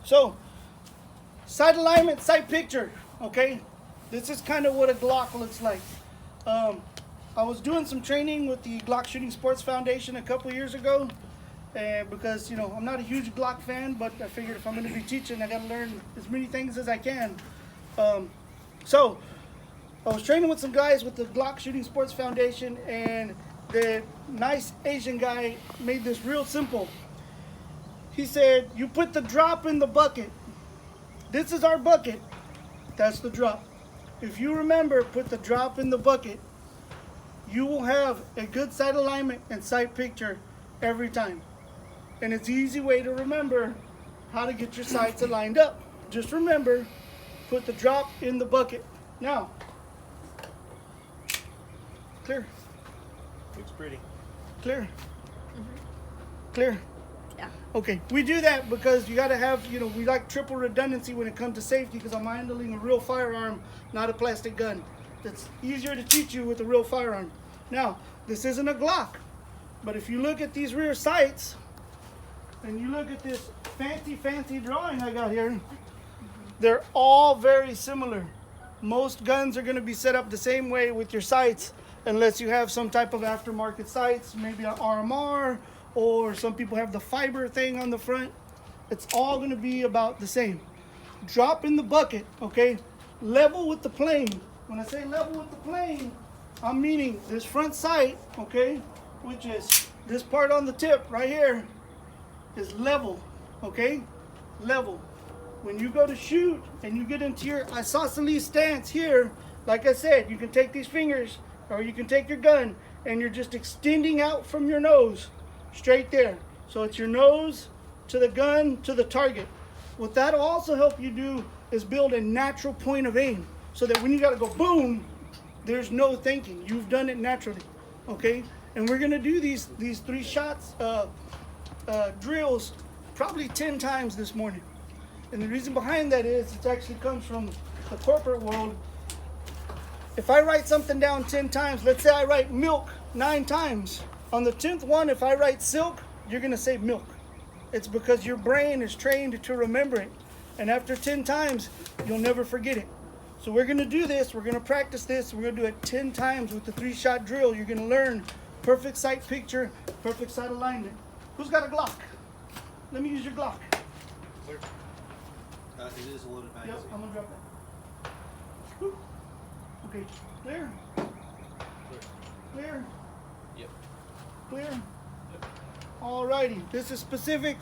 So, sight alignment, sight picture, okay? This is kind of what a Glock looks like. I was doing some training with the Glock Shooting Sports Foundation a couple years ago, and because, you know, I'm not a huge Glock fan, but I figured if I'm going to be teaching, I got to learn as many things as I can. So, I was training with some guys with the Glock Shooting Sports Foundation, and the nice Asian guy made this real simple. He said, you put the drop in the bucket. This is our bucket. That's the drop. If you remember, put the drop in the bucket, you will have a good sight alignment and sight picture every time. And it's an easy way to remember how to get your sights aligned up. Just remember, put the drop in the bucket. Now, clear. Looks pretty. Clear. Clear. Yeah. Okay, we do that because you got to have, you know, we like triple redundancy when it comes to safety because I'm handling a real firearm, not a plastic gun. It's easier to teach you with a real firearm. Now, this isn't a Glock, but if you look at these rear sights and you look at this fancy drawing I got here, they're all very similar. Most guns are going to be set up the same way with your sights unless you have some type of aftermarket sights, maybe an RMR, or some people have the fiber thing on the front. It's all going to be about the same. Drop in the bucket, okay? Level with the plane. When I say level with the plane, I'm meaning this front sight, okay, which is this part on the tip right here, is level, okay? Level. When you go to shoot and you get into your isosceles stance here, like I said, you can take these fingers or you can take your gun and you're just extending out from your nose straight there. So it's your nose to the gun to the target. What that'll also help you do is build a natural point of aim so that when you gotta go boom, there's no thinking. You've done it naturally, okay? And we're gonna do these 3 shots drills probably 10 times this morning. And the reason behind that is it actually comes from the corporate world. If I write something down 10 times, let's say I write milk 9 times. On the 10th one, if I write silk, you're gonna say milk. It's because your brain is trained to remember it. And after 10 times, you'll never forget it. So we're gonna do this, we're gonna practice this, we're gonna do it 10 times with the 3-shot drill. You're gonna learn perfect sight picture, perfect sight alignment. Who's got a Glock? Let me use your Glock. Clear. It is a loaded magazine. Yep, I'm gonna drop that. Whew. Okay, clear. Clear. Yep. Clear. Yep. Alrighty, this is specific.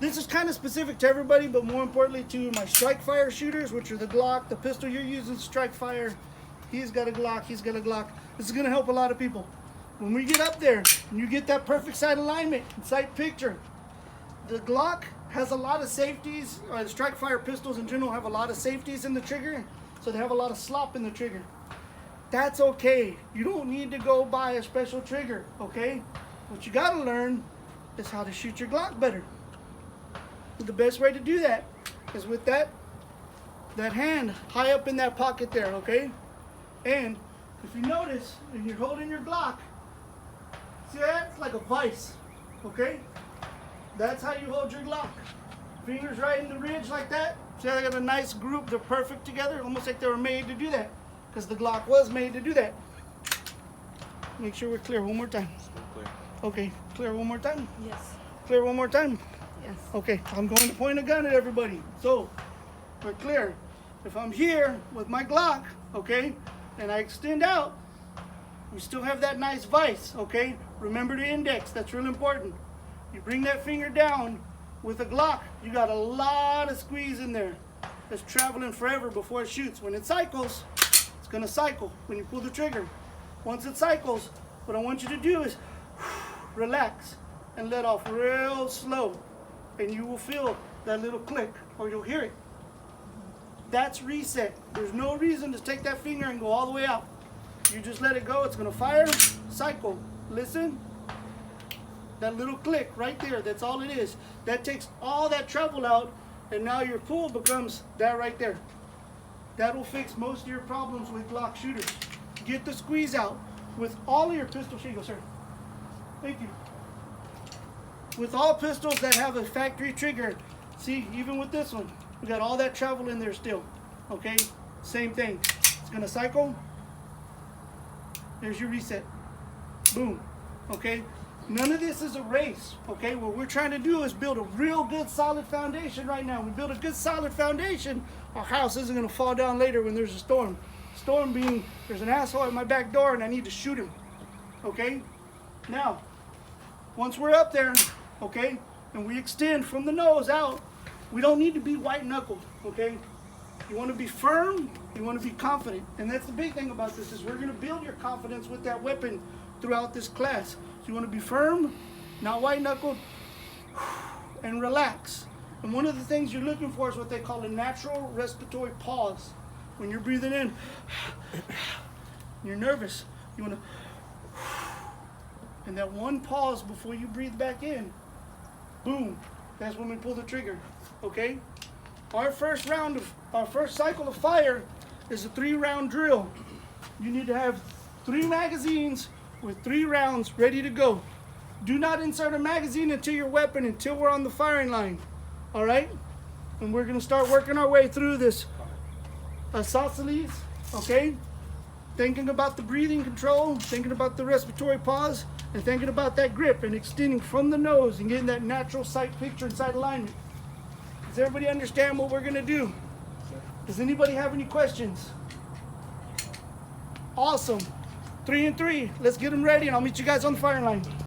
This is kind of specific to everybody, but more importantly to my strike fire shooters, which are the Glock. The pistol you're using, strike fire. He's got a Glock. He's got a Glock. This is gonna help a lot of people. When we get up there and you get that perfect sight alignment and sight picture, the Glock has a lot of safeties. The strike fire pistols in general have a lot of safeties in the trigger, so they have a lot of slop in the trigger. That's okay. You don't need to go buy a special trigger, okay? What you gotta learn is how to shoot your Glock better. The best way to do that is with that hand high up in that pocket there, okay? And if you notice, when you're holding your Glock, see that? It's like a vice, okay? That's how you hold your Glock. Fingers right in the ridge like that. See how they got a nice group? They're perfect together, almost like they were made to do that, because the Glock was made to do that. Make sure we're clear one more time. Still clear. Okay, clear one more time. Yes. Clear one more time. Yes. Okay, I'm going to point a gun at everybody. So, we're clear. If I'm here with my Glock, okay, and I extend out, we still have that nice vise, okay? Remember the index, that's real important. You bring that finger down with a Glock, you got a lot of squeeze in there. It's traveling forever before it shoots. When it cycles, it's gonna cycle when you pull the trigger. Once it cycles, what I want you to do is relax and let off real slow. And you will feel that little click, or you'll hear it. That's reset. There's no reason to take that finger and go all the way out. You just let it go, it's gonna fire, cycle. Listen, that little click right there, that's all it is. That takes all that travel out, and now your pull becomes that right there. That will fix most of your problems with Glock shooters. Get the squeeze out with all of your pistol. Here you go, sir. Thank you. With all pistols that have a factory trigger, See, even with this one, we got all that travel in there still. Okay, same thing. It's gonna cycle. There's your reset. Boom. Okay, none of this is a race. Okay, what we're trying to do is build a real good solid foundation right now. We build a good solid foundation, our house isn't gonna fall down later when there's a storm. Storm being, there's an asshole at my back door and I need to shoot him. Okay, now once we're up there, okay, and we extend from the nose out, we don't need to be white knuckled. Okay, you want to be firm, you want to be confident, and that's the big thing about this is we're going to build your confidence with that weapon throughout this class. So you want to be firm, not white knuckled, and relax. And one of the things you're looking for is what they call a natural respiratory pause. When you're breathing in, you're nervous, you want to, and that one pause before you breathe back in, boom, that's when we pull the trigger. Okay, our first cycle of fire is a 3-round drill. You need to have 3 magazines with 3 rounds ready to go. Do not insert a magazine into your weapon until we're on the firing line. All right, and we're going to start working our way through this isosceles. Okay, thinking about the breathing control, thinking about the respiratory pause, and thinking about that grip and extending from the nose and getting that natural sight picture and sight alignment. Does everybody understand what we're going to do? Does anybody have any questions? Awesome. 3 and 3. Let's get them ready and I'll meet you guys on the firing line.